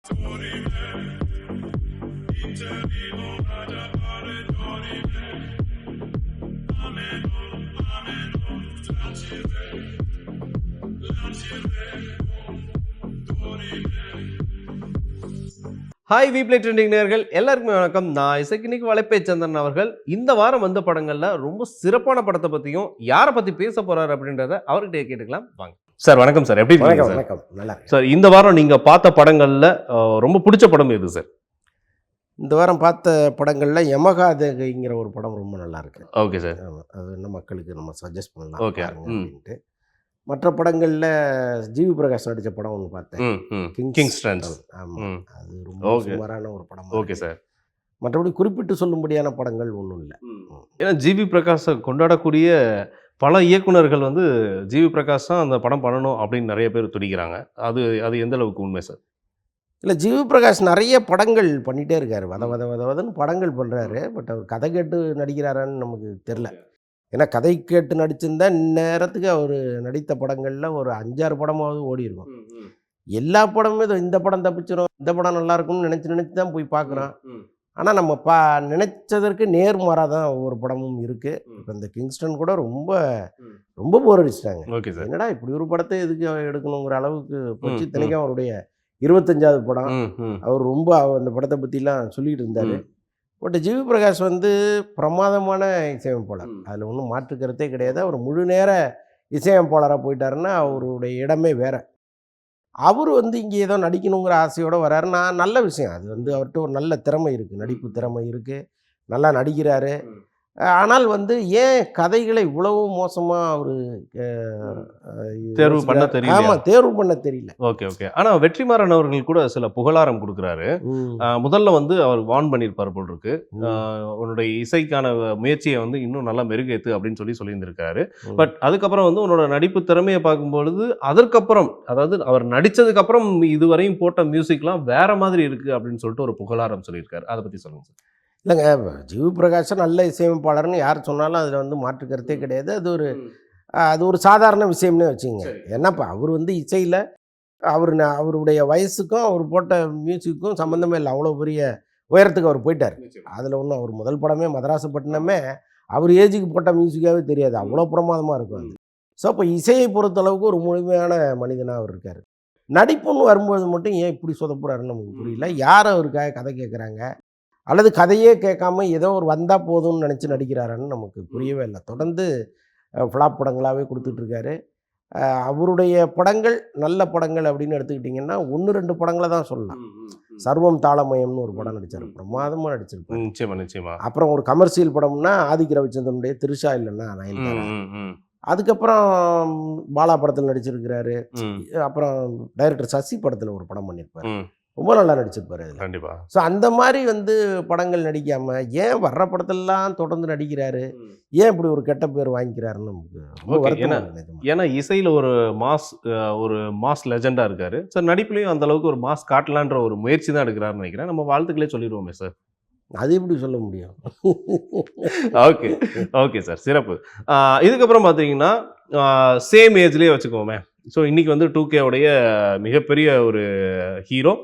Hi வீப்ளே trending நேயர்கள் எல்லாருக்குமே வணக்கம். நான் இசைக்கினிக்கு வலைப்பை சந்திரன் அவர்கள். இந்த வாரம் வந்த படங்கள்ல ரொம்ப சிறப்பான படத்தை பத்தியும் யாரை பத்தி பேச போறாரு அப்படின்றத அவர்கிட்ட கேட்டுக்கலாம் வாங்க. சார் வணக்கம் சார், எப்படி இருக்கீங்க சார்? வணக்கம், நல்லா சார். இந்த வாரம் நீங்க பார்த்த படங்கள்ல ரொம்ப பிடிச்ச படம் எது சார்? இந்த வாரம் பார்த்த படங்கள்ல யமகாதேகிங்கிற ஒரு படம் ரொம்ப நல்லா இருக்கு. Okay sir. அது என்ன மக்களுக்கு நம்ம சஜஸ்ட் பண்ணலாம் ஓகே அப்படின்ட்டு. மற்ற படங்கள்ல ஜிவி பிரகாஷ் நடித்த படம் ஒன்று பார்த்தேன், கிங்ஸ்டன்ஸ். ஆமாம், அது ரொம்ப சுமாரான ஒரு படம். Okay sir. மற்றபடி குறிப்பிட்டு சொல்லும்படியான படங்கள் ஒன்றும் இல்லை. ஏன்னா ஜிவி பிரகாஷை கொண்டாடக்கூடிய பல இயக்குனர்கள் வந்து ஜிவி பிரகாஷ் தான் அந்த படம் பண்ணணும் அப்படின்னு நிறைய பேர் துடிக்கிறாங்க. அது அது எந்த அளவுக்கு உண்மை சார்? இல்லை, ஜிவி பிரகாஷ் நிறைய படங்கள் பண்ணிகிட்டே இருக்காரு, வதன்னு படங்கள் பண்ணுறாரு. பட் அவர் கதை கேட்டு நடிக்கிறாரான்னு நமக்கு தெரில. ஏன்னா கதை கேட்டு நடிச்சிருந்தா இந்நேரத்துக்கு அவர் நடித்த படங்களில் ஒரு 5-6 படமாவது ஓடி இருக்கும். எல்லா படமுமே இந்த படம் தப்பிச்சிடும், இந்த படம் நல்லா இருக்கும்னு நினச்சி தான் போய் பார்க்குறோம். ஆனால் நம்ம நினச்சதற்கு நேர்மாறாக தான் ஒவ்வொரு படமும் இருக்குது. இப்போ இந்த கிங்ஸ்டன் கூட ரொம்ப போர் அடிச்சிட்டாங்க. Okay sir. என்னடா இப்படி ஒரு படத்தை எதுக்கு எடுக்கணுங்கிற அளவுக்கு போச்சு. இத்தனைக்கும் அவருடைய 25வது படம். அவர் ரொம்ப அந்த படத்தை பற்றிலாம் சொல்லிகிட்டு இருந்தார். பட் ஜிவி பிரகாஷ் வந்து பிரமாதமான இசையமைப்பாளர், அதில் ஒன்றும் மாற்று கருத்தே கிடையாது. அவர் முழு நேர இசையமைப்பாளராக போயிட்டாருன்னா அவருடைய இடமே வேறு. அவர் வந்து இங்கே ஏதோ நடிக்கணுங்கிற ஆசையோடு வர்றாரு. நல்ல விஷயம். அது வந்து அவர்கிட்ட ஒரு நல்ல திறமை இருக்குது, நடிப்பு திறமை இருக்குது, நல்லா நடிக்கிறாரு. ஆனால் வந்து ஏன் கதைகளை இவ்வளவு மோசமாக அவர் தேர்வு பண்ண தெரியல? ஆமாம், தேர்வு பண்ண தெரியல. Okay okay. ஆனால் வெற்றிமாறன் அவர்கள் கூட சில புகழாரம் கொடுக்குறாரு. முதல்ல வந்து அவர் வார்ன் பண்ணியிருப்பார் போல் இருக்கு, உன்னுடைய இசைக்கான முயற்சியை வந்து இன்னும் நல்லா மெருகேற்று அப்படின்னு சொல்லியிருந்திருக்காரு. பட் அதுக்கப்புறம் வந்து உன்னோட நடிப்பு திறமையை பார்க்கும்பொழுது அதற்கப்புறம், அதாவது அவர் நடித்ததுக்கப்புறம் இதுவரையும் போட்ட மியூசிக்லாம் வேற மாதிரி இருக்குது அப்படின்னு சொல்லிட்டு ஒரு புகழாரம் சொல்லியிருக்காரு. அதை பற்றி சொல்லுங்கள் சார். இல்லைங்க, ஜிவி பிரகாஷ் நல்ல இசையமைப்பாளர்னு யார் சொன்னாலும் அதில் வந்து மாற்று கருத்தே கிடையாது. அது ஒரு சாதாரண விஷயம்னே வச்சுங்க. என்னப்பா அவர் வந்து இசையில் அவருடைய வயசுக்கும் அவர் போட்ட மியூசிக்கும் சம்மந்தமே இல்லை. அவ்வளோ பெரிய உயரத்துக்கு அவர் போயிட்டார். அதில் ஒன்றும் அவர் முதல் படமே மதராசப்பட்டினமே அவர் ஏஜுக்கு போட்ட மியூசிக்காகவே தெரியாது, அவ்வளோ பிரமாதமாக இருக்கும் அது. ஸோ இப்போ இசையை பொறுத்தளவுக்கு ஒரு முழுமையான மனிதனாக அவர் இருக்கார். நடிப்புன்னு வரும்போது மட்டும் ஏன் இப்படி சொதப்புறாருன்னு நமக்கு புரியல. யார் அவருக்காக கதை கேட்குறாங்க அல்லது கதையே கேட்காம ஏதோ ஒரு வந்தால் போதும்னு நினச்சி நடிக்கிறாரான்னு நமக்கு புரியவே இல்லை. தொடர்ந்து ஃப்ளாப் படங்களாகவே கொடுத்துட்ருக்காரு. அவருடைய படங்கள் நல்ல படங்கள் அப்படின்னு எடுத்துக்கிட்டிங்கன்னா 1-2 படங்களை தான் சொல்லலாம். சர்வம் தாளமயம்னு ஒரு படம் நடித்தார், பிரமாதமாக நடிச்சிருப்பார். நிச்சயமா. அப்புறம் ஒரு கமர்ஷியல் படம்னா ஆதிக்க ரவிச்சந்திரனுடைய திருஷா இல்லைன்னா நயன்தாரா. அதுக்கப்புறம் பாலா படத்தில் நடிச்சிருக்கிறாரு. அப்புறம் டைரக்டர் சசி படத்தில் ஒரு படம் பண்ணியிருப்பார், ரொம்ப நல்லா நடிச்சிருப்பாரு அதில். கண்டிப்பாக. ஸோ அந்த மாதிரி வந்து படங்கள் நடிக்காமல் ஏன் வர்ற படத்திலலாம் தொடர்ந்து நடிக்கிறாரு, ஏன் இப்படி ஒரு கெட்ட பேர் வாங்கிக்கிறாருன்னு நமக்கு. ஏன்னா இசையில் ஒரு மாஸ் லெஜெண்டாக இருக்காரு சார். நடிப்புலையும் அந்த அளவுக்கு ஒரு மாஸ் காட்டலான்ற ஒரு முயற்சி தான் எடுக்கிறாருன்னு நினைக்கிறேன். நம்ம வாழ்த்துக்களே சொல்லிடுவோமே சார். அது எப்படி சொல்ல முடியும்? ஓகே ஓகே சார், சிறப்பு. இதுக்கப்புறம் பார்த்தீங்கன்னா சேம் ஏஜ்லேயே வச்சுக்கோமே. ஸோ இன்றைக்கி வந்து 2K மிகப்பெரிய ஒரு ஹீரோ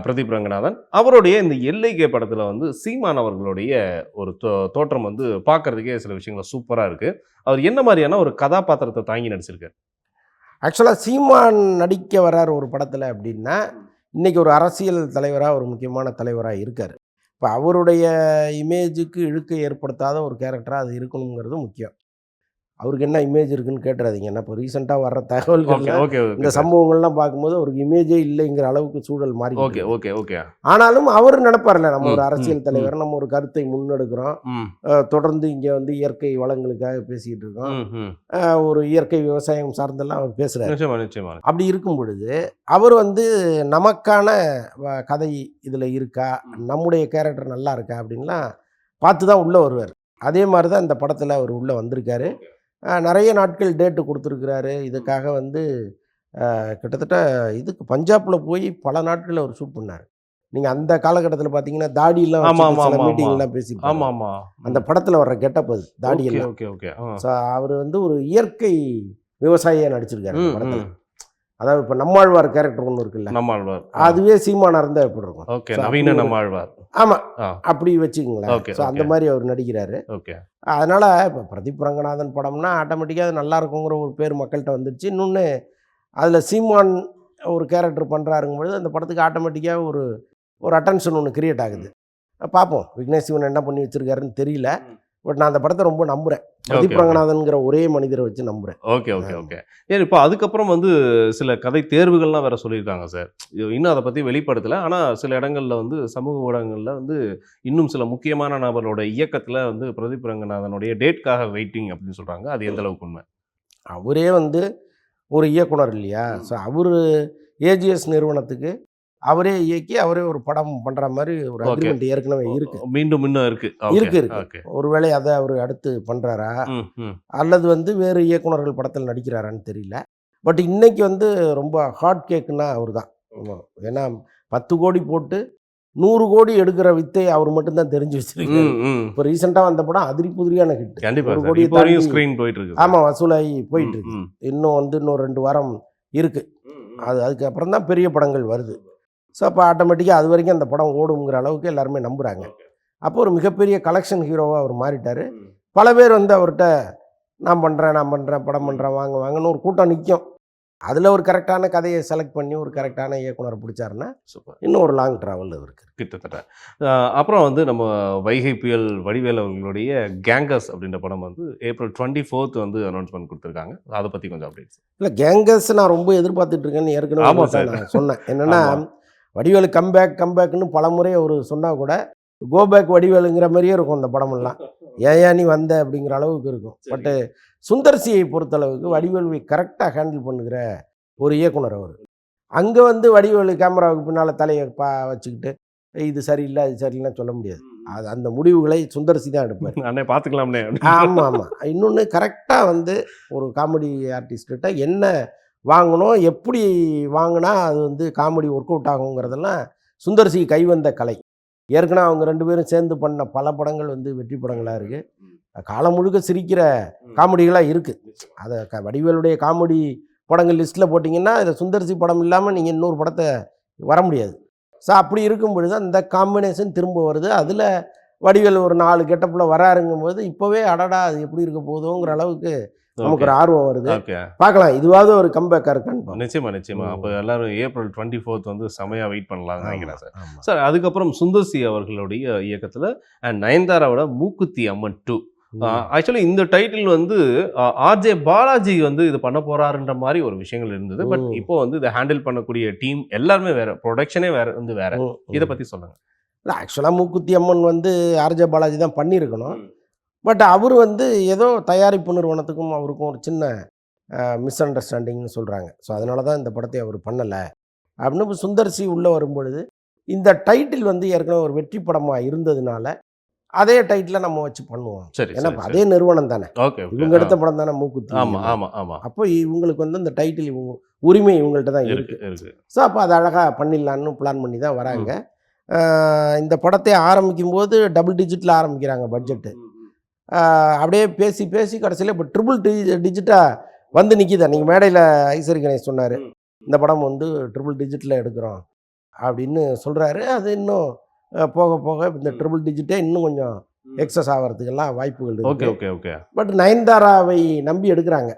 பிரதீப் ரங்கநாதன். அவருடைய இந்த எல்லைக்கே படத்தில் வந்து சீமான் அவர்களுடைய ஒரு தோற்றம் வந்து பார்க்குறதுக்கே சில விஷயங்கள் சூப்பராக இருக்குது. அவர் என்ன மாதிரியான ஒரு கதாபாத்திரத்தை தாங்கி நடிச்சிருக்காரு? ஆக்சுவலாக சீமான் நடிக்க வர்றார் ஒரு படத்தில் அப்படின்னா இன்றைக்கி ஒரு அரசியல் தலைவராக, ஒரு முக்கியமான தலைவராக இருக்கார். இப்போ அவருடைய இமேஜுக்கு இழுக்கை ஏற்படுத்தாத ஒரு கேரக்டராக அது இருக்கணுங்கிறது முக்கியம். அவருக்கு என்ன இமேஜ் இருக்குன்னு கேட்டுறாதீங்க. என்ன இப்போ ரீசெண்டாக வர்ற தகவல்கள் இந்த சம்பவங்கள்லாம் பார்க்கும்போது அவருக்கு இமேஜே இல்லைங்கிற அளவுக்கு சூழல் மாறி. ஓகே. ஆனாலும் அவர் நினைப்பார்ல, நம்ம ஒரு அரசியல் தலைவர், நம்ம ஒரு கருத்தை முன்னெடுக்கிறோம், தொடர்ந்து இங்கே வந்து இயற்கை வளங்களுக்காக பேசிக்கிட்டு இருக்கோம், ஒரு இயற்கை விவசாயம் சார்ந்தெல்லாம் அவர் பேசுகிறார். அப்படி இருக்கும் பொழுது அவர் வந்து நமக்கான கதை இதில் இருக்கா, நம்முடைய கேரக்டர் நல்லா இருக்கா அப்படின்லாம் பார்த்து தான் உள்ளே வருவார். அதே மாதிரி தான் இந்த படத்தில் அவர் உள்ளே வந்திருக்காரு. நிறைய நாட்கள் டேட்டு கொடுத்துருக்கிறாரு. இதுக்காக வந்து கிட்டத்தட்ட இதுக்கு பஞ்சாபில் போய் பல நாட்களில் அவர் ஷூட் பண்ணார். நீங்கள் அந்த காலகட்டத்தில் பார்த்தீங்கன்னா தாடியெல்லாம் சில மீட்டிங்லாம் பேசி அந்த படத்தில் வர்ற கெட்டப் அது தாடியெல்லாம். ஸோ அவர் வந்து ஒரு இயற்கை விவசாயியாக நடிச்சிருக்காரு படத்தில். அதாவது இப்போ நம்மாழ்வார் கேரக்டர் ஒன்று இருக்குல்ல, நம்மாழ்வார். அதுவே சீமானா இருந்தால் எப்படி இருக்கும்? ஓகே, So, நவீன அப்படி ஒரு- நம்மாழ்வார். ஆமாம், ஆ, அப்படி வச்சுக்கோங்களேன். ஓகே, ஸோ அந்த ஓகே. மாதிரி அவர் நடிக்கிறாரு. ஓகே. அதனால் இப்போ பிரதீப் ரங்கநாதன் படம்னா ஆட்டோமேட்டிக்காக அது நல்லா இருக்குங்கிற ஒரு பேர் மக்கள்கிட்ட வந்துடுச்சு. இன்னொன்று அதில் சீமான் ஒரு கேரக்டர் பண்ணுறாருங்கும்பொழுது அந்த படத்துக்கு ஆட்டோமேட்டிக்காக ஒரு ஒரு அட்டென்ஷன் ஒன்று கிரியேட் ஆகுது. பார்ப்போம் விக்னேஷ் சிவன் என்ன பண்ணி வச்சிருக்காருன்னு தெரியல. பட் நான் அந்த படத்தை ரொம்ப நம்புகிறேன். பிரதீப் ஓகே. ரங்கநாதன்கிற ஒரே மனிதரை வச்சு நம்புகிறேன். Okay, okay, okay. ஏன் இப்போ அதுக்கப்புறம் வந்து சில கதை தேர்வுகள்லாம் வேற சொல்லியிருக்காங்க சார். இன்னும் அதை பற்றி வெளிப்படுத்தலை. ஆனால் சில இடங்களில் வந்து சமூக ஊடகங்களில் வந்து இன்னும் சில முக்கியமான நபரோட இயக்கத்தில் வந்து பிரதீப் ரங்கநாதனுடைய டேட்காக வெயிட்டிங் அப்படின்னு சொல்கிறாங்க. அது எந்த அளவுக்கு உண்மை? அவரே வந்து ஒரு இயக்குனர் இல்லையா? ஸோ அவர் ஏஜிஎஸ் நிறுவனத்துக்கு அவரே இயக்கி அவரே ஒரு படம் பண்ணுற மாதிரி ஒரு ஓகே. அக்ரிமெண்ட் ஏற்கனவே இருக்குது. மீண்டும் இன்னும் இருக்கு. இருக்கு, இருக்கு. ஓகே. ஒருவேளை அதை அவர் அடுத்து பண்ணுறாரா ம், ம். அல்லது வந்து வேறு இயக்குனர்கள் படத்தில் நடிக்கிறாரான்னு தெரியல. பட் இன்னைக்கு வந்து ரொம்ப ஹாட் கேக்குன்னா அவர் தான். ஏன்னா 10 கோடி போட்டு 100 கோடி எடுக்கிற வித்தை அவர் மட்டும்தான் தெரிஞ்சு வச்சிருக்காரு. ம், ம். இப்போ ரீசெண்டாக வந்த படம் அதிரி புதிரியான ஹிட். கண்டிப்பா 1 சார். கோடியை இப்போ வரையும் தாண்டி ஸ்க்ரீன் போயிட்டு இருக்கு. ஆமாம் வசூலாகி போயிட்டு இருக்கு. ம், இன்னும் வந்து இன்னும் 2 வாரம் இருக்குது. ம். அதுக்கப்புறம் தான் பெரிய படங்கள் வருது. ஸோ அப்போ ஆட்டோமேட்டிக்காக அது வரைக்கும் அந்த படம் ஓடுங்கிற அளவுக்கு எல்லாருமே நம்புகிறாங்க. அப்போ ஒரு மிகப்பெரிய கலெக்ஷன் ஹீரோவாக அவர் மாறிட்டார். பல பேர் வந்து அவர்கிட்ட நான் பண்ணுறேன் படம் பண்ணுறேன் வாங்க வாங்கன்னு ஒரு கூட்டம் நிற்கும். அதில் ஒரு கரெக்டான கதையை செலக்ட் பண்ணி ஒரு கரெக்டான இயக்குனரை பிடிச்சாருன்னா சூப்பர். இன்னும் ஒரு லாங் ட்ராவல் இருக்கு. கிட்டத்தட்ட அப்புறம் வந்து நம்ம வைகை புயல் வடிவேல் அவர்களுடைய கேங்கஸ் அப்படின்ற படம் வந்து ஏப்ரல் 24 வந்து அனௌன்ஸ்மெண்ட் கொடுத்துருக்காங்க. அதை பற்றி கொஞ்சம் அப்டேட்ஸ். இல்லை கேங்கஸ் நான் ரொம்ப எதிர்பார்த்துட்டு இருக்கேன்னு ஏற்கனவே ஆமா உங்கள்ட்ட சார். நான் சொன்னேன். என்னென்னா ஆமா. வடிவேலு கம்பேக்னு பல முறை அவர் சொன்னால் கூட கோபேக் வடிவேலுங்கிற மாதிரியே இருக்கும் அந்த படமெல்லாம். ஏன் நீ வந்த அப்படிங்கிற அளவுக்கு இருக்கும். பட்டு சுந்தர்சியை பொறுத்தளவுக்கு வடிவேலுவை கரெக்டாக ஹேண்டில் பண்ணுகிற ஒரு இயக்குனர் அவர். அங்கே வந்து வடிவேலு கேமராவுக்கு பின்னால் தலையை வச்சுக்கிட்டு இது சரியில்லை அது சரியில்லைன்னு சொல்ல முடியாது. அது அந்த முடிவுகளை சுந்தர்சி தான் எடுப்பார். அண்ணே பார்த்துக்கலாம்னே. ஆமாம் ஆமாம். இன்னொன்று கரெக்டாக வந்து ஒரு காமெடி ஆர்டிஸ்ட்கிட்ட என்ன வாங்கணும் எப்படி வாங்கினா அது வந்து காமெடி ஒர்க் அவுட் ஆகுங்கிறதெல்லாம் சுந்தர்சி கைவந்த கலை. ஏற்கனவே அவங்க 2 பேரும் சேர்ந்து பண்ண பல படங்கள் வந்து வெற்றி படங்களாக இருக்குது. காலம் முழுக்க சிரிக்கிற காமெடிகளாக இருக்குது. அதை வடிவேலுடைய காமெடி படங்கள் லிஸ்ட்டில் போட்டிங்கன்னா இதை சுந்தர்சி படம் இல்லாமல் நீங்கள் இன்னொரு படத்தை வர முடியாது. ஸோ அப்படி இருக்கும் பொழுது அந்த காம்பினேஷன் திரும்ப வருது. அதில் வடிவேல் ஒரு 4 கெட்டப்பில் வராருங்கும்போது இப்போவே அடடா அது எப்படி இருக்க போதோங்கிற அளவுக்கு நமக்கு ஒரு ஆர்வம் வருது. ஓகே. பார்க்கலாம் இதுவாவது ஒரு கம்பேக்காக இருக்கான்னு. நிச்சயமா. அப்போ எல்லாரும் ஏப்ரல் 24 வந்து செமையாக வெயிட் பண்ணலாம்னு நினைக்கிறேன் சார். ஆமாம். சார் அதுக்கப்புறம் சுந்தர்சி அவர்களுடைய இயக்கத்தில் அண்ட் நயன்தாராவோட மூக்குத்தி அம்மன் 2. ஆக்சுவலி இந்த டைட்டில் வந்து ஆர்ஜே பாலாஜி வந்து இது பண்ண போறாருன்ற மாதிரி ஒரு விஷயங்கள் இருந்தது. பட் இப்போ வந்து இதை ஹேண்டில் பண்ணக்கூடிய டீம் எல்லாருமே வேற, ப்ரொடக்ஷனே வேற வந்து வேற. இதை பற்றி சொல்லுங்க. இல்லை ஆக்சுவலாக மூக்குத்தி அம்மன் வந்து ஆர்ஜே பாலாஜி தான் பண்ணியிருக்கணும். பட் அவர் வந்து ஏதோ தயாரிப்பு நிறுவனத்துக்கும் அவருக்கும் ஒரு சின்ன மிஸ் அண்டர்ஸ்டாண்டிங்னு சொல்கிறாங்க. ஸோ அதனால தான் இந்த படத்தை அவர் பண்ணலை அப்படின்னு இப்போ சுந்தர்சி உள்ளே வரும்பொழுது இந்த டைட்டில் வந்து ஏற்கனவே ஒரு வெற்றி படமாக இருந்ததுனால அதே டைட்டில் நம்ம வச்சு பண்ணுவோம். சரி. ஏன்னா அதே நிறுவனம் தானே, ஓகே. இவங்க எடுத்த படம் தானே மூக்குத்தி. ஆமா. அப்போ இவங்களுக்கு வந்து இந்த டைட்டில் இவங்க உரிமை இவங்கள்ட்ட தான் இருக்குது. ஸோ அப்போ அதை அழகாக பண்ணிடலான்னு பிளான் பண்ணி தான் வராங்க. இந்த படத்தை ஆரம்பிக்கும் போது டபுள் டிஜிட்டில் ஆரம்பிக்கிறாங்க பட்ஜெட்டு. அப்படியே பேசி கடைசியில் இப்போ ட்ரிபிள் டிஜிட்டாக வந்து நிற்கிது. நீங்கள் மேடையில் ஐஸ்வரி கணேஷ் சொன்னார் இந்த படம் வந்து ட்ரிபிள் டிஜிட்டில் எடுக்கிறோம் அப்படின்னு சொல்கிறாரு. அது இன்னும் போக இந்த ட்ரிபிள் டிஜிட்டே இன்னும் கொஞ்சம் எக்ஸஸ் ஆகிறதுக்கெல்லாம் வாய்ப்புகள் இருக்குது. ஓகே. பட் நயன்தாராவை நம்பி எடுக்கிறாங்க.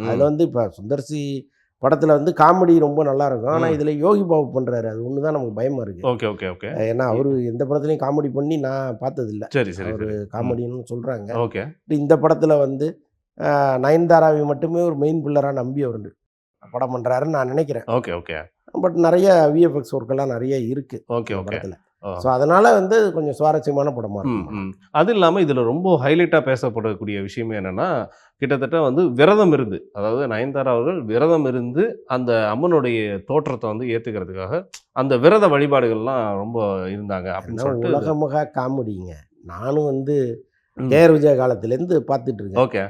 அதில் வந்து இப்போ சுந்தர்சி படத்தில் வந்து காமெடி ரொம்ப நல்லா இருக்கும். ஆனால் இதில் யோகி பாபு பண்ணுறாரு, அது ஒன்று தான் நமக்கு பயமாக இருக்குது. ஓகே. ஏன்னா அவர் எந்த படத்துலையும் காமெடி பண்ணி நான் பார்த்ததில்லை. சரி. அவர் காமெடின்னு சொல்கிறாங்க. ஓகே. இந்த படத்தில் வந்து நயன்தாராவை மட்டுமே ஒரு மெயின் பில்லராக நம்பி அவர் படம் பண்ணுறாருன்னு நான் நினைக்கிறேன். ஓகே. பட் நிறைய விஎஃப்எக்ஸ் ஒர்க்கெல்லாம் நிறைய இருக்குது படத்தில். ஸோ அதனால் வந்து கொஞ்சம் சுவாரஸ்யமான படமாக இருக்கும். அது இல்லாமல் இதில் ரொம்ப ஹைலைட்டாக பேசப்படக்கூடிய விஷயமே என்னென்னா, கிட்டத்தட்ட வந்து விரதம் இருந்து, அதாவது நயன்தாரா அவர்கள் விரதம் இருந்து அந்த அம்மனுடைய தோற்றத்தை வந்து ஏற்றுக்கிறதுக்காக அந்த விரத வழிபாடுகள்லாம் ரொம்ப இருந்தாங்க அப்படின்னு சொல்லிட்டு உலகமுக காமெடிங்க. நானும் வந்து கேஆர் விஜய காலத்துலேருந்து பார்த்துட்டு இருக்கேன். ஓகே.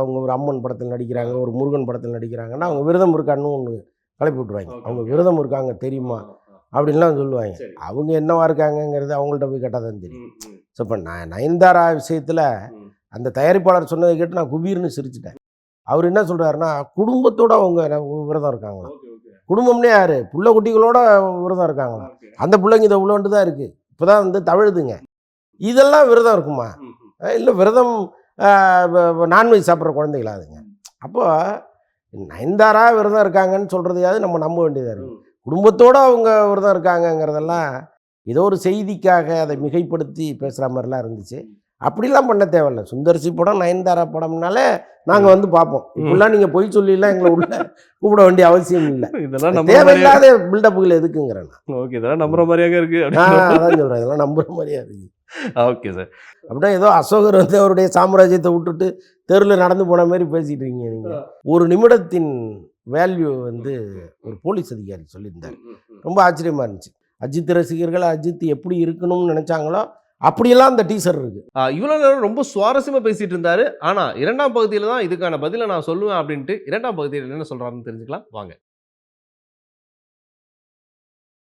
அவங்க ஒரு அம்மன் படத்தில் நடிக்கிறாங்க, ஒரு முருகன் படத்தில் நடிக்கிறாங்கன்னா அவங்க விரதம் இருக்கான்னு ஒன்று கிளப்பி விட்ருவாங்க. அவங்க விரதம் இருக்காங்க தெரியுமா அப்படின்லாம் சொல்லுவாங்க. அவங்க என்னவா இருக்காங்கங்கிறது அவங்கள்ட்ட போய் கேட்டால் தான் தெரியும். ஸோ இப்போ நயன்தாரா விஷயத்தில் அந்த தயாரிப்பாளர் சொன்னதை கேட்டு நான் குபீர்னு சிரிச்சிட்டேன். அவர் என்ன சொல்கிறாருன்னா குடும்பத்தோடு அவங்க விரதம் இருக்காங்களா. குடும்பம்னே யாரு புள்ள குட்டிகளோட விரதம் இருக்காங்களா, அந்த பிள்ளைங்க இதை இவ்வளோண்டு தான் இருக்குது, இப்போ தான் வந்து தவழுதுங்க, இதெல்லாம் விரதம் இருக்குமா? இல்லை விரதம் நான்வெஜ் சாப்பிட்ற குழந்தைகளா அதுங்க? அப்போ நயன்தாரா விரதம் இருக்காங்கன்னு சொல்கிறதையாவது நம்ம நம்ப வேண்டியதாக இருக்குது. குடும்பத்தோடு அவங்க விரதம் இருக்காங்கங்கிறதெல்லாம் ஏதோ ஒரு செய்திக்காக அதை மிகைப்படுத்தி பேசுகிற மாதிரிலாம் இருந்துச்சு. அப்படிலாம் பண்ண தேவையில்ல. சுந்தர்சி படம் நயன்தாரா படம்னாலே நாங்கள் வந்து பார்ப்போம். இப்படிலாம் நீங்கள் பொய் சொல்லிலாம் எங்களை உள்ள கூப்பிட வேண்டிய அவசியம் இல்லை. இதெல்லாம் தேவையில்லாத பில்டப்புகள் எதுக்குங்கிறேன். ஓகே, இதெல்லாம் நம்புற மாதிரியாக இருக்கு. அதான் சொல்கிறேன், இதெல்லாம் நம்புற மாதிரியா இருக்குது. Okay sir. அப்படின்னா ஏதோ அசோகர் வந்து அவருடைய சாம்ராஜ்யத்தை விட்டுட்டு தெருவில் நடந்து போன மாதிரி பேசிகிட்டு இருக்கீங்க நீங்கள். ஒரு நிமிடத்தின் வேல்யூ வந்து ஒரு போலீஸ் அதிகாரி சொல்லியிருந்தார். ரொம்ப ஆச்சரியமாக இருந்துச்சு. அஜித் ரசிகர்கள் அஜித் எப்படி இருக்கணும்னு நினச்சாங்களோ அப்படியெல்லாம் அந்த டீசர் இருக்குது. இவ்வளோ நேரம் ரொம்ப சுவாரஸ்யமாக பேசிகிட்டு இருந்தார். ஆனால் 2ஆம் பகுதியில் தான் இதுக்கான பதிலை நான் சொல்லுவேன் அப்படின்ட்டு 2ஆம் பகுதியில் என்ன சொல்கிறாருன்னு தெரிஞ்சுக்கலாம் வாங்க.